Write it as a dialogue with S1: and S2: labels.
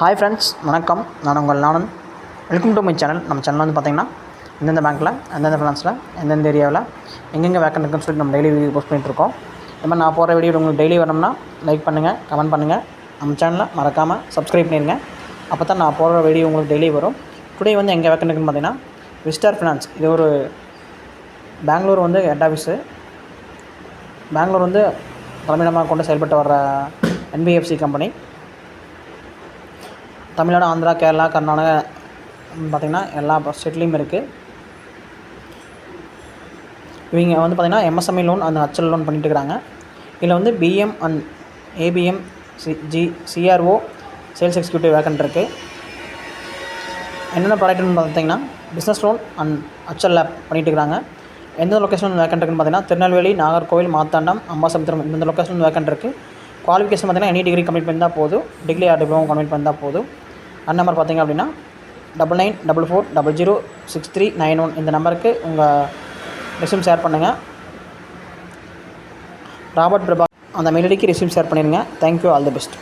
S1: Hi friends, வணக்கம். நான் உங்கள் நானன். Welcome to my channel. நம்ம சேனல் வந்து பார்த்திங்கன்னா எந்தெந்த பேங்க்கில், எந்தெந்த ஃபினான்ஸில், எந்தெந்த ஏரியாவில் எங்கெங்கே வேக்கண்ட் இருக்குன்னு சொல்லிட்டு நம்ம டெய்லி வீடியோ போஸ்ட் பண்ணிட்டுருக்கோம். இந்த மாதிரி நான் போகிற வீடியோ உங்களுக்கு டெய்லி வரணும்னா லைக் பண்ணுங்கள், கமெண்ட் பண்ணுங்கள், நம்ம சேனலை மறக்காமல் சப்ஸ்கிரைப் பண்ணிடுங்க. அப்போ தான் நான் போகிற வீடியோ உங்களுக்கு டெய்லி வரும். டுடே வந்து எங்கே வேக்கண்ட் இருக்குன்னு பார்த்தீங்கன்னா விஸ்டார் ஃபினான்ஸ். இது ஒரு பெங்களூர் வந்து ஹெட் ஆஃபீஸு. பெங்களூர் வந்து தலைமையிடமாக கொண்டு செயல்பட்டு வர்ற என்பிஎஃப்சி கம்பெனி. தமிழ்நாடு, ஆந்திரா, கேரளா, கர்நாடகா பார்த்திங்கன்னா எல்லா ஸ்டேட்லேயும் இருக்குது. இவங்க வந்து பார்த்திங்கன்னா எம்எஸ்எம்இ லோன் அந்த ஹச்எல் லோன் பண்ணிட்டு இருக்கிறாங்க. இதில் வந்து PM and APM CRO sales executive vacant இருக்குது. என்னென்ன ப்ராடக்ட்னு பார்த்திங்கன்னா business loan and HL lab பண்ணிட்டு இருக்கிறாங்க. எந்த லொக்கேஷன் வேக்கண்ட் இருக்குன்னு பார்த்திங்கன்னா திருநெல்வேலி, நாகர்கோவில், மார்த்தாண்டம், அம்பாசமுத்திரம் இந்த லொக்கேஷன் வேக்கண்ட் இருக்குது. குவாலிஃபிகேஷன் பார்த்திங்கன்னா எனி டிகிரி கம்ப்ளீட் பண்ணால் போதும், டிகிரி ஆர் டிப்ளமோ கம்ப்ளீட் பண்ணால் போதும். நம்பர் பார்த்திங்க அப்படின்னா 9944406391 இந்த நம்பருக்கு உங்கள் ரெஸ்யூம் ஷேர் பண்ணுங்கள். ராபர்ட் பிரபா அந்த மெயில் ஐடிக்கு ரெஸ்யூம் ஷேர் பண்ணிடுங்க. Thank you, all the best.